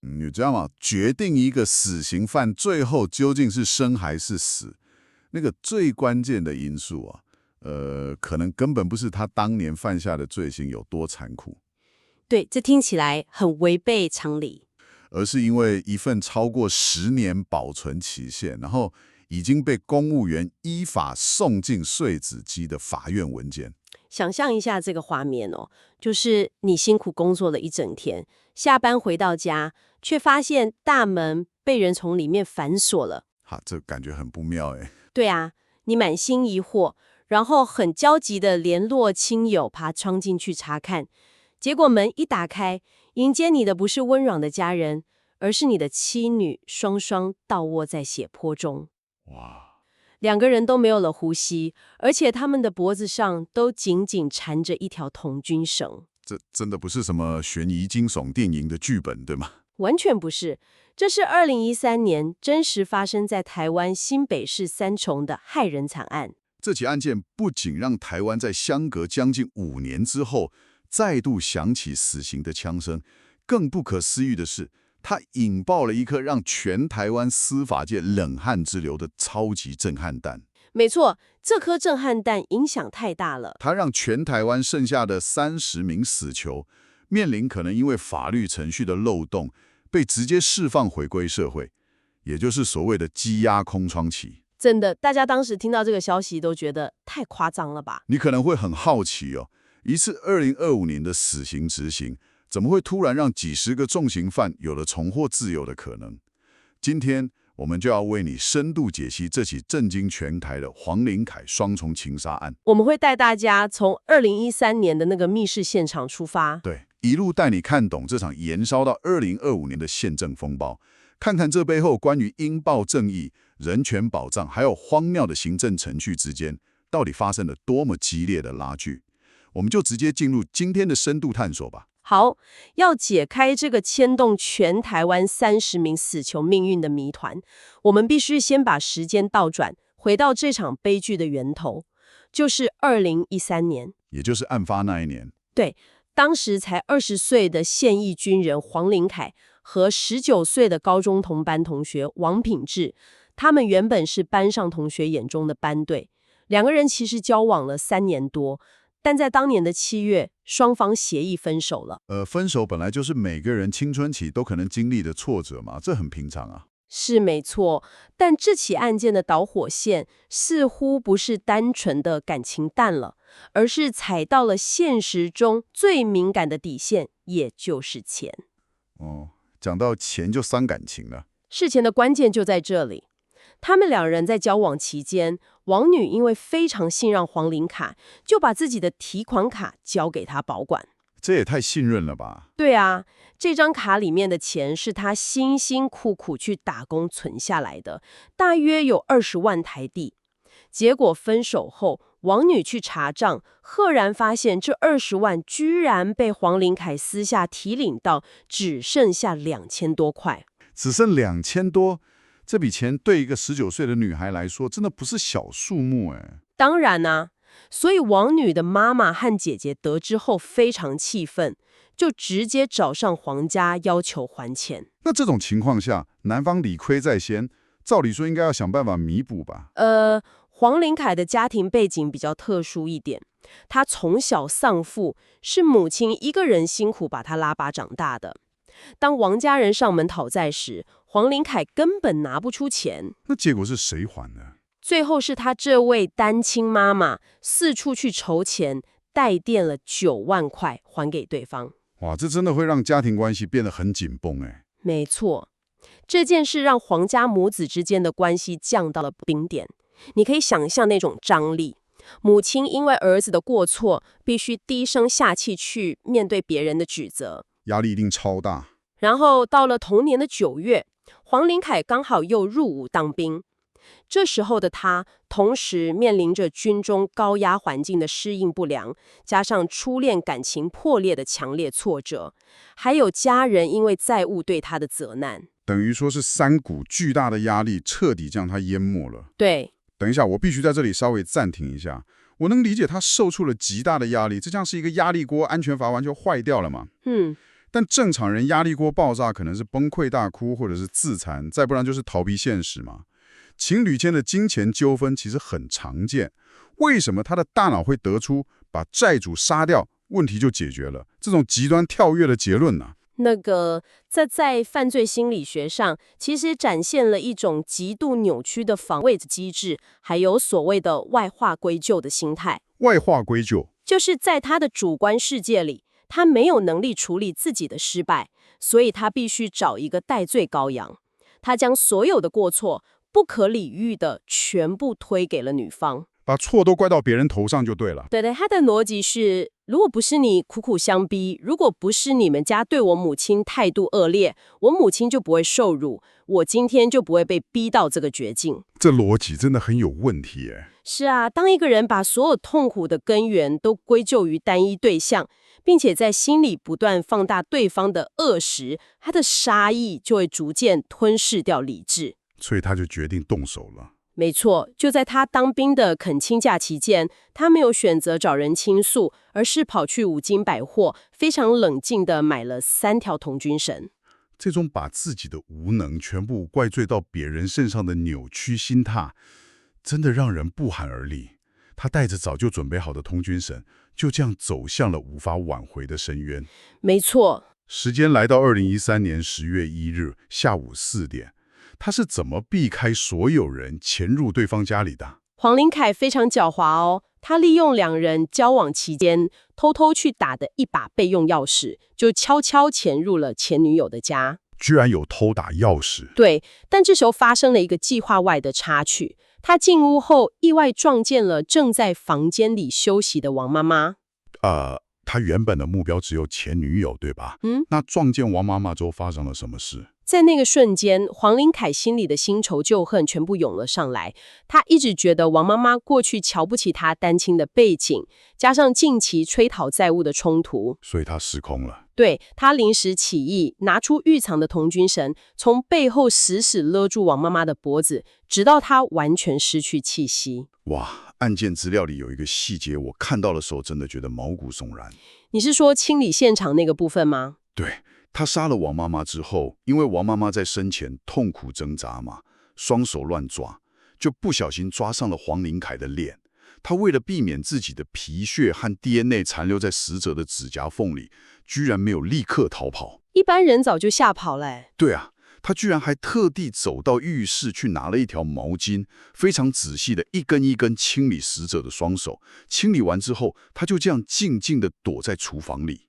你知道吗？决定一个死刑犯最后究竟是生还是死，那个最关键的因素啊，可能根本不是他当年犯下的罪行有多残酷，对，这听起来很违背常理。而是因为一份超过10年保存期限，然后已经被公务员依法送进碎纸机的法院文件。想象一下这个画面哦，就是你辛苦工作了一整天，下班回到家，却发现大门被人从里面反锁了。哈，这感觉很不妙哎。对啊，你满心疑惑，然后很焦急地联络亲友，爬窗进去查看。结果门一打开，迎接你的不是温软的家人，而是你的妻女双双倒卧在血泊中。哇，两个人都没有了呼吸，而且他们的脖子上都紧紧缠着一条童军绳。这真的不是什么悬疑惊悚电影的剧本，对吗？完全不是，这是2013年真实发生在台湾新北市三重的害人惨案。这起案件不仅让台湾在相隔将近5年之后再度响起死刑的枪声，更不可思议的是，它引爆了一颗让全台湾司法界冷汗直流的超级震撼弹。没错，这颗震撼弹影响太大了。它让全台湾剩下的30名死囚面临可能因为法律程序的漏洞，被直接释放回归社会，也就是所谓的羁押空窗期。真的，大家当时听到这个消息都觉得太夸张了吧？你可能会很好奇哦，一次2025年的死刑执行，怎么会突然让几十个重刑犯有了重获自由的可能？今天我们就要为你深度解析这起震惊全台的黄凌凯双重情杀案。我们会带大家从2013年的那个密室现场出发，对，一路带你看懂这场延烧到2025年的宪政风暴，看看这背后关于应报正义、人权保障还有荒谬的行政程序之间，到底发生了多么激烈的拉锯。我们就直接进入今天的深度探索吧。好，要解开这个牵动全台湾30名死囚命运的谜团，我们必须先把时间倒转，回到这场悲剧的源头，就是2013年，也就是案发那一年。对，当时才20岁的现役军人黄凌凯和19岁的高中同班同学王品志，他们原本是班上同学眼中的班对，两个人其实交往了3年多。但在当年的7月，双方协议分手了。分手本来就是每个人青春期都可能经历的挫折嘛，这很平常啊。是没错，但这起案件的导火线似乎不是单纯的感情淡了，而是踩到了现实中最敏感的底线，也就是钱。哦，讲到钱就伤感情了。事情的关键就在这里。他们两人在交往期间，王女因为非常信任黄凌凯，就把自己的提款卡交给他保管。这也太信任了吧？对啊，这张卡里面的钱是他辛辛苦苦去打工存下来的，大约有20万台币。结果分手后，王女去查账，赫然发现这20万居然被黄凌凯私下提领到只剩下2000多块。只剩2000多，这笔钱对一个19岁的女孩来说，真的不是小数目哎。当然啊，所以王女的妈妈和姐姐得知后非常气愤，就直接找上黄家要求还钱。那这种情况下，男方理亏在先，照理说应该要想办法弥补吧？黄凌凯的家庭背景比较特殊一点，他从小丧父，是母亲一个人辛苦把他拉拔长大的。当王家人上门讨债时，黄凌凯根本拿不出钱。那结果是谁还的？最后是他这位单亲妈妈四处去筹钱，代垫了9万块还给对方。哇，这真的会让家庭关系变得很紧绷哎。没错，这件事让黄家母子之间的关系降到了冰点。你可以想象那种张力，母亲因为儿子的过错，必须低声下气去面对别人的指责，压力一定超大。然后到了同年的9月，黄凌凯刚好又入伍当兵。这时候的他，同时面临着军中高压环境的适应不良，加上初恋感情破裂的强烈挫折，还有家人因为债务对他的责难，等于说是3股巨大的压力彻底将他淹没了。对。等一下，我必须在这里稍微暂停一下。我能理解他受出了极大的压力，这像是一个压力锅，安全阀完全坏掉了嘛。但正常人压力锅爆炸，可能是崩溃大哭，或者是自残，再不然就是逃避现实嘛。情侣间的金钱纠纷其实很常见，为什么他的大脑会得出把债主杀掉，问题就解决了这种极端跳跃的结论呢？在犯罪心理学上，其实展现了一种极度扭曲的防卫机制，还有所谓的外化归咎的心态。外化归咎，就是在他的主观世界里，他没有能力处理自己的失败，所以他必须找一个代罪羔羊。他将所有的过错不可理喻的全部推给了女方，把错都怪到别人头上就对了。对，他的逻辑是，如果不是你苦苦相逼，如果不是你们家对我母亲态度恶劣，我母亲就不会受辱，我今天就不会被逼到这个绝境。这逻辑真的很有问题耶。是啊，当一个人把所有痛苦的根源都归咎于单一对象，并且在心里不断放大对方的恶时，他的杀意就会逐渐吞噬掉理智。所以他就决定动手了。没错，就在他当兵的恳亲假期间，他没有选择找人倾诉，而是跑去五金百货，非常冷静地买了3条童军绳。这种把自己的无能全部怪罪到别人身上的扭曲心态，真的让人不寒而栗。他带着早就准备好的童军绳，就这样走向了无法挽回的深渊。没错，时间来到2013年10月1日下午4点，他是怎么避开所有人潜入对方家里的？黄林凯非常狡猾哦，他利用2人交往期间偷偷去打的一把备用钥匙，就悄悄潜入了前女友的家。居然有偷打钥匙？对，但这时候发生了一个计划外的插曲。他进屋后，意外撞见了正在房间里休息的王妈妈。他原本的目标只有前女友，对吧？那撞见王妈妈之后发生了什么事？在那个瞬间，黄林凯心里的新仇旧恨全部涌了上来。他一直觉得王妈妈过去瞧不起他单亲的背景，加上近期催讨债务的冲突，所以他失控了。对，他临时起意，拿出预藏的童军绳，从背后死死勒住王妈妈的脖子，直到她完全失去气息。哇，案件资料里有一个细节，我看到的时候真的觉得毛骨悚然。你是说清理现场那个部分吗？对，他杀了王妈妈之后，因为王妈妈在生前痛苦挣扎嘛，双手乱抓，就不小心抓上了黄林凯的脸。他为了避免自己的皮屑和 DNA 残留在死者的指甲缝里，居然没有立刻逃跑。一般人早就吓跑了。对啊，他居然还特地走到浴室去拿了一条毛巾，非常仔细的一根一根清理死者的双手。清理完之后，他就这样静静地躲在厨房里。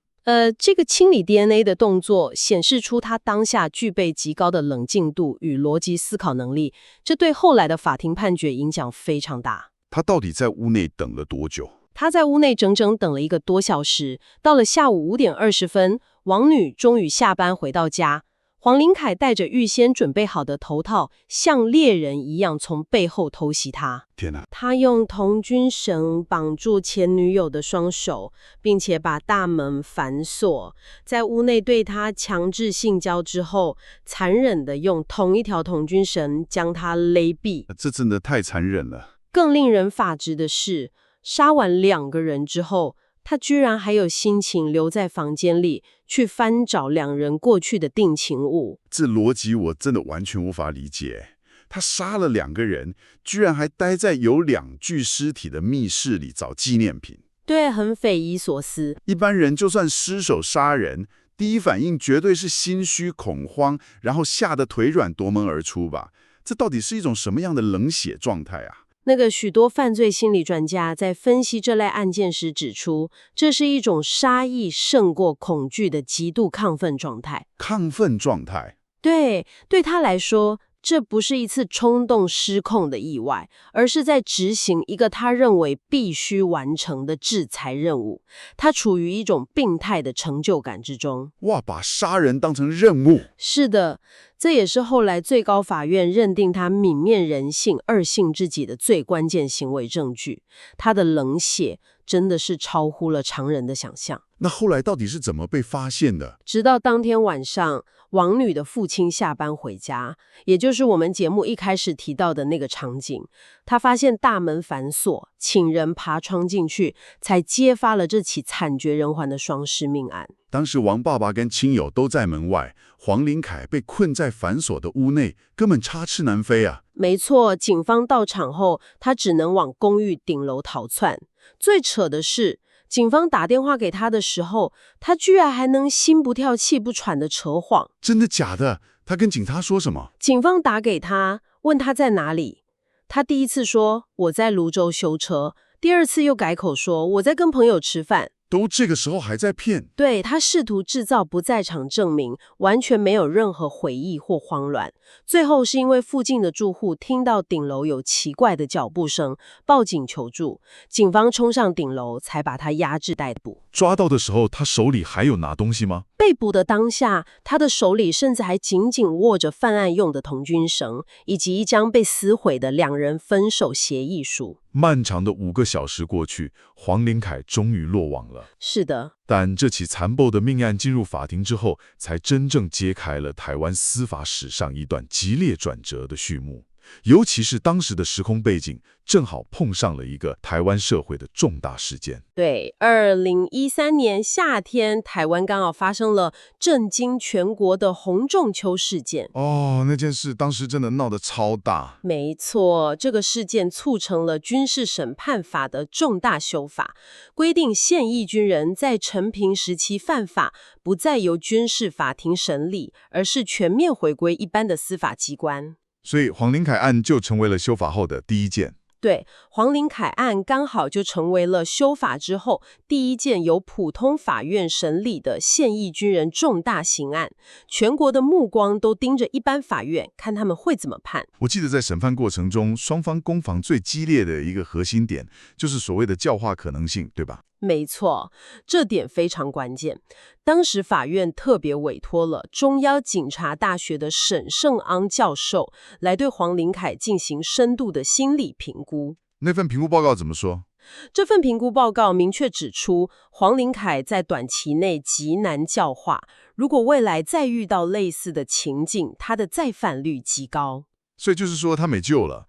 这个清理 DNA 的动作显示出他当下具备极高的冷静度与逻辑思考能力，这对后来的法庭判决影响非常大。他到底在屋内等了多久？他在屋内整整等了1个多小时，到了下午5点20分，王女终于下班回到家。黄林凯带着预先准备好的头套，像猎人一样从背后偷袭她。天哪！他用童军绳绑住前女友的双手，并且把大门反锁，在屋内对她强制性交之后，残忍地用同一条童军绳将她勒毙。这真的太残忍了。更令人发指的是，杀完2个人之后，他居然还有心情留在房间里去翻找2人过去的定情物。这逻辑我真的完全无法理解。他杀了2个人，居然还待在有2具尸体的密室里找纪念品。对，很匪夷所思。一般人就算失手杀人，第一反应绝对是心虚恐慌，然后吓得腿软夺门而出吧。这到底是一种什么样的冷血状态啊？许多犯罪心理专家在分析这类案件时指出，这是一种杀意胜过恐惧的极度亢奋状态。亢奋状态？对他来说，这不是一次冲动失控的意外，而是在执行一个他认为必须完成的制裁任务。他处于一种病态的成就感之中。哇，把杀人当成任务。是的，这也是后来最高法院认定他泯灭人性、恶性至极的最关键行为证据。他的冷血真的是超乎了常人的想象。那后来到底是怎么被发现的？直到当天晚上，王女的父亲下班回家，也就是我们节目一开始提到的那个场景，他发现大门反锁，请人爬窗进去，才揭发了这起惨绝人寰的双尸命案。当时王爸爸跟亲友都在门外，黄林凯被困在反锁的屋内，根本插翅难飞啊！没错，警方到场后，他只能往公寓顶楼逃窜。最扯的是，警方打电话给他的时候，他居然还能心不跳气不喘地扯谎。真的假的？他跟警察说什么？警方打给他，问他在哪里。他第一次说我在泸州修车，第二次又改口说我在跟朋友吃饭。都这个时候还在骗？对，他试图制造不在场证明，完全没有任何悔意或慌乱。最后是因为附近的住户听到顶楼有奇怪的脚步声，报警求助，警方冲上顶楼才把他压制逮捕。抓到的时候，他手里还有拿东西吗？被捕的当下，他的手里甚至还紧紧握着犯案用的童军绳，以及一张被撕毁的两人分手协议书。漫长的5个小时过去，黄林凯终于落网了。是的，但这起残暴的命案进入法庭之后，才真正揭开了台湾司法史上一段激烈转折的序幕。尤其是当时的时空背景，正好碰上了一个台湾社会的重大事件。对，2013年夏天，台湾刚好发生了震惊全国的洪仲丘事件。哦，那件事当时真的闹得超大。没错，这个事件促成了军事审判法的重大修法，规定现役军人在承平时期犯法，不再由军事法庭审理，而是全面回归一般的司法机关。所以黄林凯案就成为了修法后的第一件。对，黄林凯案刚好就成为了修法之后第一件由普通法院审理的现役军人重大刑案，全国的目光都盯着一般法院，看他们会怎么判。我记得在审判过程中，双方攻防最激烈的一个核心点，就是所谓的教化可能性，对吧？没错，这点非常关键。当时法院特别委托了中央警察大学的沈胜昂教授来对黄林凯进行深度的心理评估。那份评估报告怎么说？这份评估报告明确指出，黄林凯在短期内极难教化，如果未来再遇到类似的情境，他的再犯率极高。所以就是说他没救了。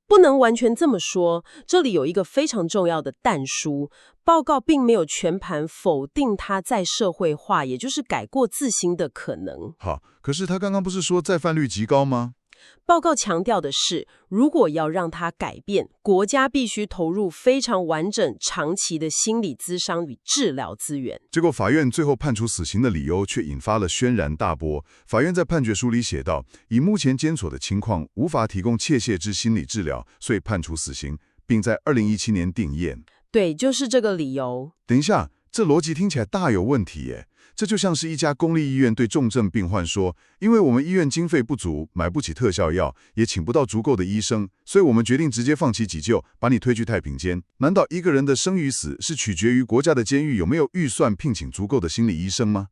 不能完全这么说，这里有一个非常重要的但书，报告并没有全盘否定他再社会化，也就是改过自新的可能。好，可是他刚刚不是说再犯率极高吗？报告强调的是，如果要让他改变，国家必须投入非常完整、长期的心理咨商与治疗资源。结果法院最后判处死刑的理由却引发了轩然大波。法院在判决书里写道，以目前监所的情况，无法提供切切之心理治疗，所以判处死刑，并在2017年定谳。对，就是这个理由。等一下，这逻辑听起来大有问题耶。这就像是一家公立医院对重症病患说，因为我们医院经费不足，买不起特效药，也请不到足够的医生，所以我们决定直接放弃急救，把你推去太平间。难道一个人的生与死是取决于国家的监狱有没有预算聘请足够的心理医生吗？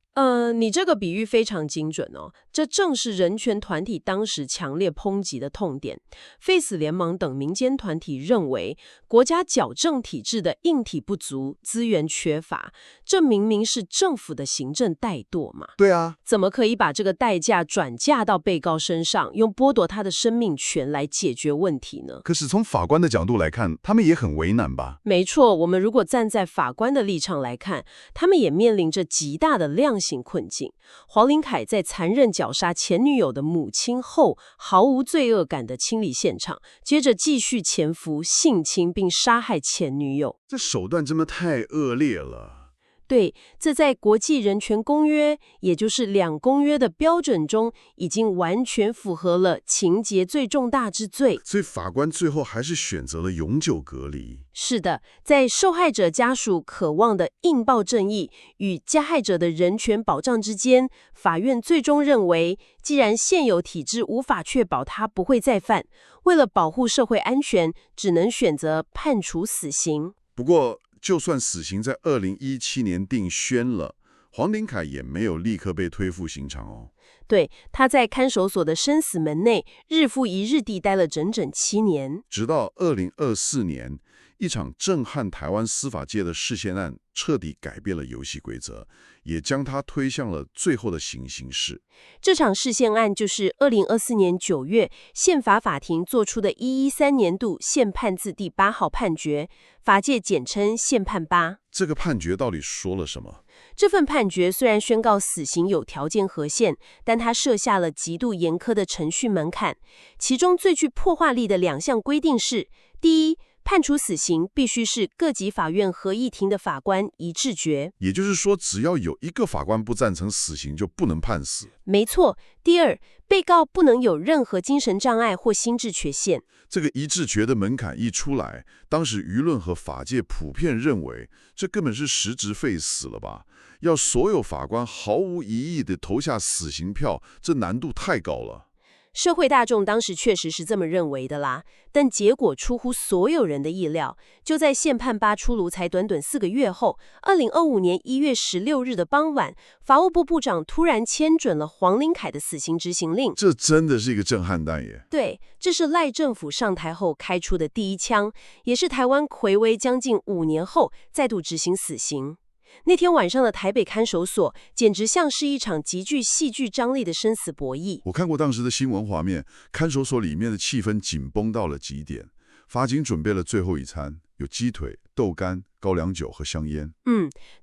你这个比喻非常精准哦，这正是人权团体当时强烈抨击的痛点。废死联盟等民间团体认为，国家矫正体制的硬体不足，资源缺乏，这明明是政府的行政怠惰嘛？对啊，怎么可以把这个代价转嫁到被告身上，用剥夺他的生命权来解决问题呢？可是从法官的角度来看，他们也很为难吧？没错，我们如果站在法官的立场来看，他们也面临着极大的量刑困境。黄林凯在残忍绞杀前女友的母亲后，毫无罪恶感地清理现场，接着继续潜伏、性侵并杀害前女友。这手段真的太恶劣了。对，这在国际人权公约，也就是2公约的标准中，已经完全符合了情节最重大之罪。所以法官最后还是选择了永久隔离。是的，在受害者家属渴望的应报正义与加害者的人权保障之间，法院最终认为，既然现有体制无法确保他不会再犯，为了保护社会安全，只能选择判处死刑。不过，就算死刑在2017年定宣了，黄林凯也没有立刻被推赴刑场哦。对，他在看守所的生死门内日复一日地待了整整7年，直到2024年，一场震撼台湾司法界的释宪案，彻底改变了游戏规则，也将它推向了最后的行刑式。这场释宪案就是2024年9月宪法法庭作出的113年度宪判字第8号判决，法界简称宪判8。这个判决到底说了什么？这份判决虽然宣告死刑有条件合宪，但它设下了极度严苛的程序门槛，其中最具破坏力的2项规定是：第一，判处死刑必须是各级法院合议庭的法官一致决。也就是说，只要有一个法官不赞成死刑，就不能判死。没错。第二，被告不能有任何精神障碍或心智缺陷。这个一致决的门槛一出来，当时舆论和法界普遍认为，这根本是实质废死了吧？要所有法官毫无疑义地投下死刑票，这难度太高了。社会大众当时确实是这么认为的啦，但结果出乎所有人的意料，就在宪判8出炉才短短4个月后，2025年1月16日的傍晚，法务部部长突然签准了黄林凯的死刑执行令。这真的是一个震撼弹耶！对，这是赖政府上台后开出的第一枪，也是台湾睽违将近5年后再度执行死刑。那天晚上的台北看守所，简直像是一场极具戏剧张力的生死博弈。我看过当时的新闻画面，看守所里面的气氛紧绷到了极点。法警准备了最后一餐，有鸡腿、豆干、高粱酒和香烟。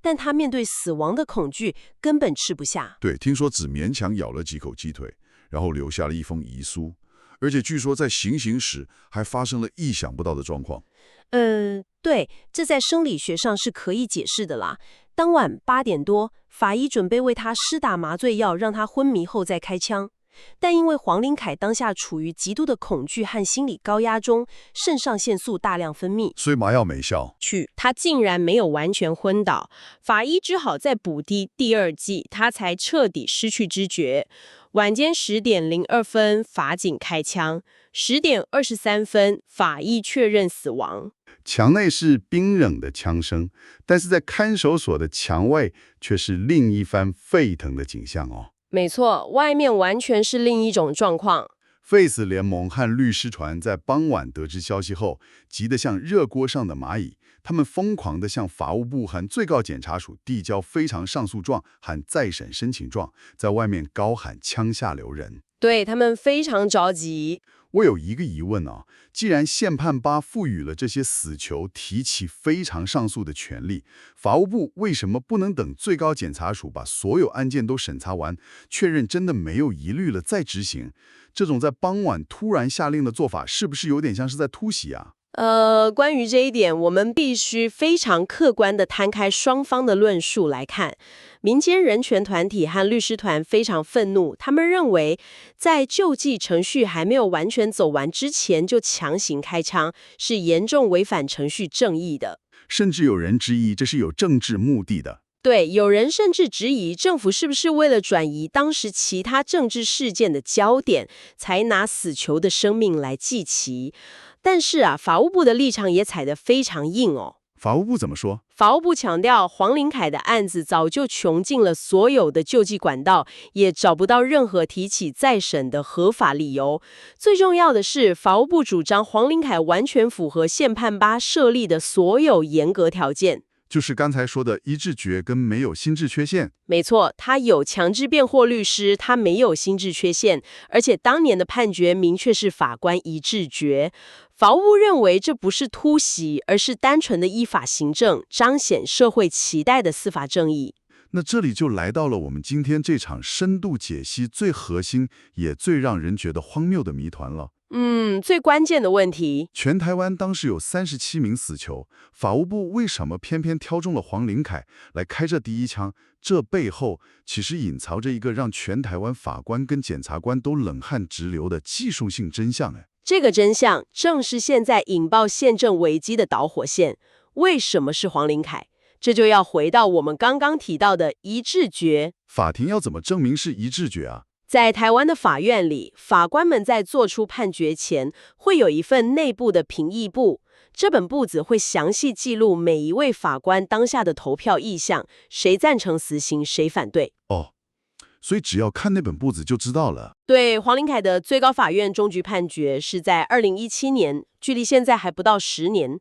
但他面对死亡的恐惧，根本吃不下。对，听说只勉强咬了几口鸡腿，然后留下了一封遗书。而且据说在行刑时还发生了意想不到的状况。对，这在生理学上是可以解释的啦。当晚8点多，法医准备为他施打麻醉药，让他昏迷后再开枪。但因为黄林凯当下处于极度的恐惧和心理高压中，肾上腺素大量分泌，所以麻药没效。他竟然没有完全昏倒，法医只好再补滴第2剂，他才彻底失去知觉。晚间10点02分，法警开枪；10点23分，法医确认死亡。墙内是冰冷的枪声，但是在看守所的墙外却是另一番沸腾的景象哦。没错，外面完全是另一种状况。Face 联盟和律师团在傍晚得知消息后，急得像热锅上的蚂蚁，他们疯狂地向法务部和最高检察署递交非常上诉状和再审申请状，在外面高喊枪下留人。对，他们非常着急。我有一个疑问啊，既然宪判8赋予了这些死囚提起非常上诉的权利，法务部为什么不能等最高检察署把所有案件都审查完，确认真的没有疑虑了再执行？这种在傍晚突然下令的做法，是不是有点像是在突袭啊？关于这一点，我们必须非常客观地摊开双方的论述来看。民间人权团体和律师团非常愤怒，他们认为在救济程序还没有完全走完之前就强行开枪，是严重违反程序正义的。甚至有人质疑这是有政治目的的。对，有人甚至质疑政府是不是为了转移当时其他政治事件的焦点，才拿死囚的生命来祭旗。但是法务部的立场也踩得非常硬哦。法务部怎么说？法务部强调，黄林凯的案子早就穷尽了所有的救济管道，也找不到任何提起再审的合法理由。最重要的是，法务部主张黄林凯完全符合宪判8设立的所有严格条件。就是刚才说的一致决跟没有心智缺陷。没错，他有强制辩护律师，他没有心智缺陷，而且当年的判决明确是法官一致决。法务部认为这不是突袭，而是单纯的依法行政，彰显社会期待的司法正义。那这里就来到了我们今天这场深度解析最核心也最让人觉得荒谬的谜团了。最关键的问题，全台湾当时有37名死囚，法务部为什么偏偏挑中了黄林凯来开这第一枪？这背后其实隐藏着一个让全台湾法官跟检察官都冷汗直流的技术性真相。这个真相正是现在引爆宪政危机的导火线。为什么是黄林凯？这就要回到我们刚刚提到的一致决。法庭要怎么证明是一致决啊？在台湾的法院里，法官们在做出判决前，会有一份内部的评议簿。这本簿子会详细记录每一位法官当下的投票意向，谁赞成死刑，谁反对。所以只要看那本簿子就知道了。对，黄林凯的最高法院终局判决是在2017年，距离现在还不到10年。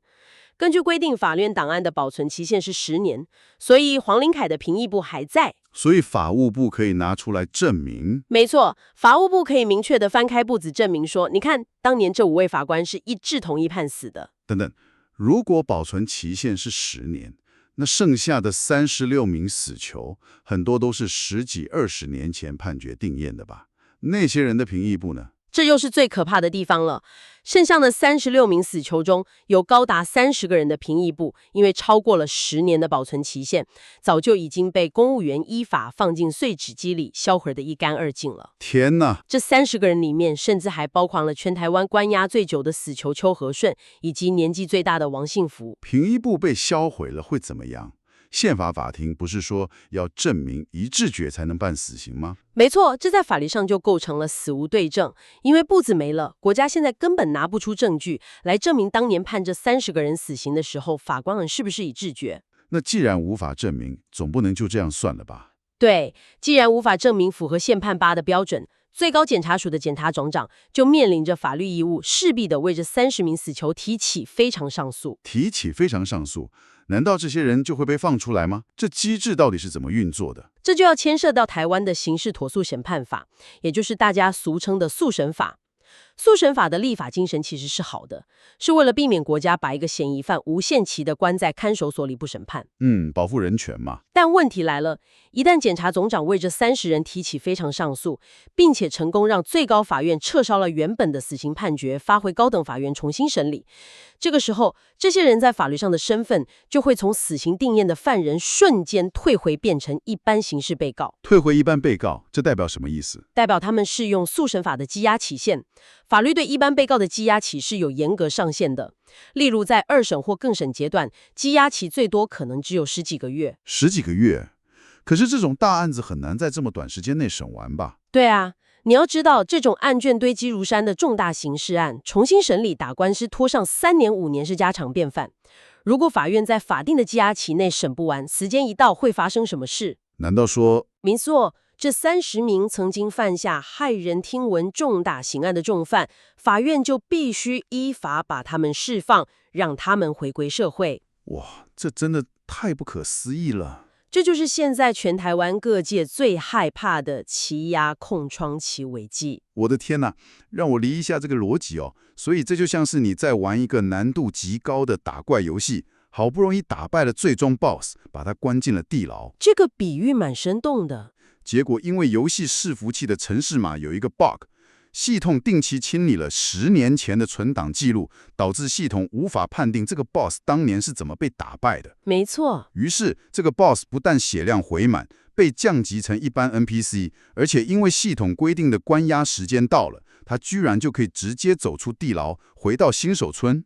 根据规定，法院档案的保存期限是10年，所以黄林凯的评议簿还在。所以法务部可以拿出来证明。没错，法务部可以明确地翻开簿子证明说，你看，当年这5位法官是一致同意判死的。等等，如果保存期限是10年，那剩下的36名死囚，很多都是10几20年前判决定谳的吧？那些人的评议簿呢？这又是最可怕的地方了。剩下的36名死囚中，有高达30个人的评议簿，因为超过了10年的保存期限，早就已经被公务员依法放进碎纸机里销毁得一干二净了。天哪！这30个人里面，甚至还包括了全台湾关押最久的死囚邱和顺，以及年纪最大的王信福。评议簿被销毁了会怎么样？宪法法庭不是说要证明一致决才能判死刑吗？没错，这在法律上就构成了死无对证，因为簿子没了，国家现在根本拿不出证据来证明当年判这30个人死刑的时候，法官们是不是一致决。那既然无法证明，总不能就这样算了吧？对，既然无法证明符合宪判8的标准，最高检察署的检察总长就面临着法律义务，势必的为这30名死囚提起非常上诉。提起非常上诉，难道这些人就会被放出来吗？这机制到底是怎么运作的？这就要牵涉到台湾的刑事妥诉审判法，也就是大家俗称的速审法。速审法的立法精神其实是好的，是为了避免国家把一个嫌疑犯无限期的关在看守所里不审判。保护人权嘛。但问题来了，一旦检察总长为这30人提起非常上诉，并且成功让最高法院撤销了原本的死刑判决，发回高等法院重新审理，这个时候，这些人在法律上的身份就会从死刑定谳的犯人瞬间退回，变成一般刑事被告。退回一般被告，这代表什么意思？代表他们适用速审法的羁押期限。法律对一般被告的羁押期是有严格上限的，例如在2审或更审阶段，羁押期最多可能只有10几个月。10几个月？可是这种大案子很难在这么短时间内审完吧？对啊，你要知道，这种案卷堆积如山的重大刑事案，重新审理打官司拖上3年5年是家常便饭。如果法院在法定的羁押期内审不完，时间一到会发生什么事？难道说没错，这30名曾经犯下骇人听闻重大刑案的重犯，法院就必须依法把他们释放，让他们回归社会。哇，这真的太不可思议了。这就是现在全台湾各界最害怕的期押空窗期危机。我的天哪，让我理一下这个逻辑哦。所以这就像是你在玩一个难度极高的打怪游戏，好不容易打败了最终 BOSS， 把他关进了地牢。这个比喻蛮生动的。结果因为游戏伺服器的程式码有一个 bug， 系统定期清理了10年前的存档记录，导致系统无法判定这个 BOSS 当年是怎么被打败的。没错。于是这个 BOSS 不但血量回满，被降级成一般 NPC， 而且因为系统规定的关押时间到了，他居然就可以直接走出地牢，回到新手村。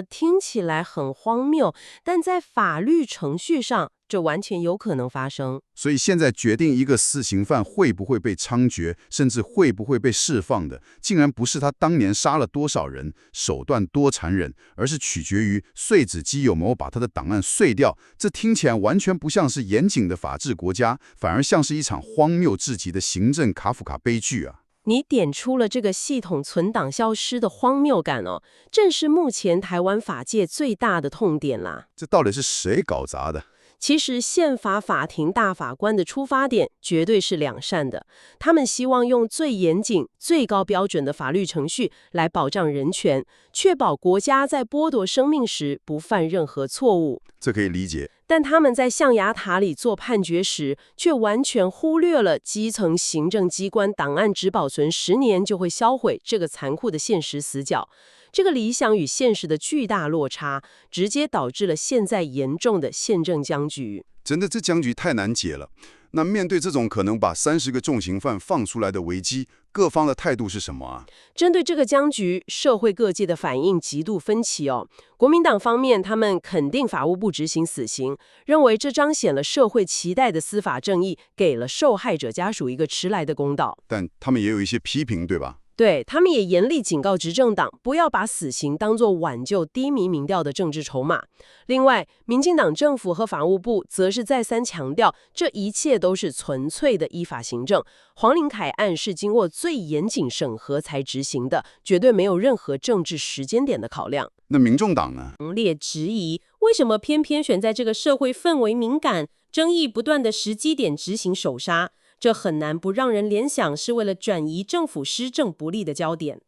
听起来很荒谬，但在法律程序上，这完全有可能发生。所以现在决定一个死刑犯会不会被枪决，甚至会不会被释放的，竟然不是他当年杀了多少人，手段多残忍，而是取决于碎纸机有没有把他的档案碎掉。这听起来完全不像是严谨的法治国家，反而像是一场荒谬至极的行政卡夫卡悲剧啊！你点出了这个系统存档消失的荒谬感哦，正是目前台湾法界最大的痛点啦。这到底是谁搞砸的？其实宪法法庭大法官的出发点绝对是良善的，他们希望用最严谨、最高标准的法律程序来保障人权，确保国家在剥夺生命时不犯任何错误。这可以理解。但他们在象牙塔里做判决时，却完全忽略了基层行政机关档案只保存10年就会销毁这个残酷的现实死角。这个理想与现实的巨大落差，直接导致了现在严重的宪政僵局。真的，这僵局太难解了。那面对这种可能把30个重刑犯放出来的危机，各方的态度是什么啊？针对这个僵局，社会各界的反应极度分歧哦。国民党方面，他们肯定法务部执行死刑，认为这彰显了社会期待的司法正义，给了受害者家属一个迟来的公道。但他们也有一些批评，对吧？对，他们也严厉警告执政党，不要把死刑当作挽救低迷民调的政治筹码。另外，民进党政府和法务部则是再三强调，这一切都是纯粹的依法行政。黄林凯案是经过最严谨审核才执行的，绝对没有任何政治时间点的考量。那民众党呢？强烈质疑，为什么偏偏选在这个社会氛围敏感、争议不断的时机点执行首杀？这很难不让人联想是为了转移政府施政不力的焦点。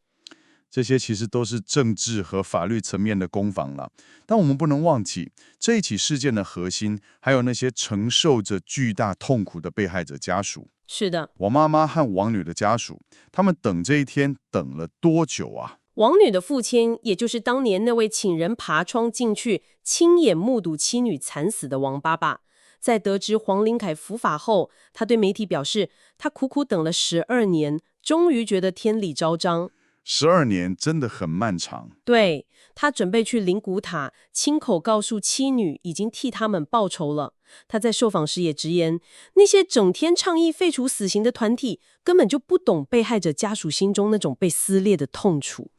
这些其实都是政治和法律层面的攻防了，但我们不能忘记，这一起事件的核心还有那些承受着巨大痛苦的被害者家属。是的，王妈妈和王女的家属，他们等这一天等了多久啊？王女的父亲，也就是当年那位请人爬窗进去、亲眼目睹妻女惨死的王爸爸，在得知黄林凯伏法后，他对媒体表示，他苦苦等了12年，终于觉得天理昭彰。12年真的很漫长。对，他准备去灵骨塔，亲口告诉妻女已经替他们报仇了。他在受访时也直言，那些整天倡议废除死刑的团体根本就不懂被害者家属心中那种被撕裂的痛楚。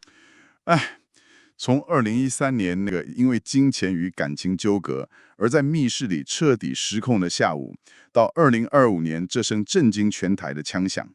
从2013年那个因为金钱与感情纠葛而在密室里彻底失控的下午，到2025年这声震惊全台的枪响，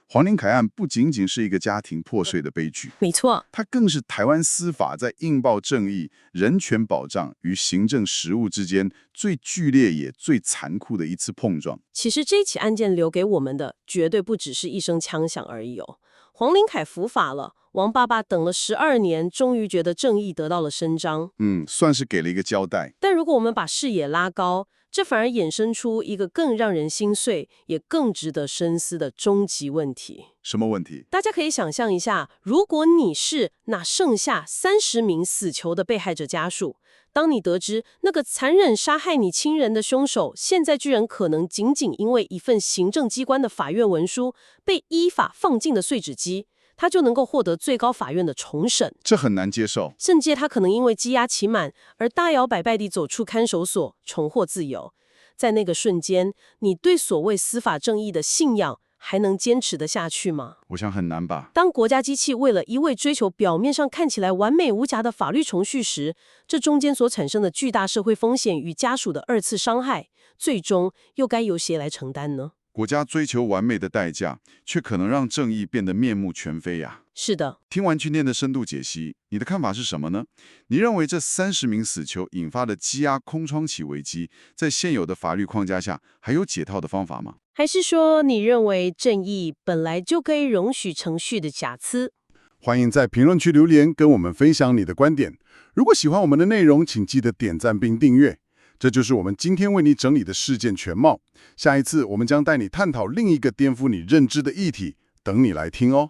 黄林凯案不仅仅是一个家庭破碎的悲剧，没错，它更是台湾司法在应报正义、人权保障与行政实务之间最剧烈也最残酷的一次碰撞。其实这起案件留给我们的绝对不只是一声枪响而已哦。黄林凯伏法了，王爸爸等了12年，终于觉得正义得到了伸张。算是给了一个交代。但如果我们把视野拉高，这反而衍生出一个更让人心碎，也更值得深思的终极问题。什么问题？大家可以想象一下，如果你是那剩下30名死囚的被害者家属，当你得知那个残忍杀害你亲人的凶手，现在居然可能仅仅因为一份行政机关的法院文书被依法放进了碎纸机，他就能够获得最高法院的重审，这很难接受。甚至他可能因为羁押期满而大摇摆摆地走出看守所，重获自由。在那个瞬间，你对所谓司法正义的信仰还能坚持得下去吗？我想很难吧。当国家机器为了一味追求表面上看起来完美无瑕的法律程序时，这中间所产生的巨大社会风险与家属的2次伤害，最终又该由谁来承担呢？国家追求完美的代价，却可能让正义变得面目全非呀。是的，听完今天的深度解析，你的看法是什么呢？你认为这30名死囚引发的羁押空窗期危机，在现有的法律框架下，还有解套的方法吗？还是说你认为正义本来就可以容许程序的瑕疵？欢迎在评论区留言跟我们分享你的观点。如果喜欢我们的内容，请记得点赞并订阅。这就是我们今天为你整理的事件全貌。下一次我们将带你探讨另一个颠覆你认知的议题，等你来听哦。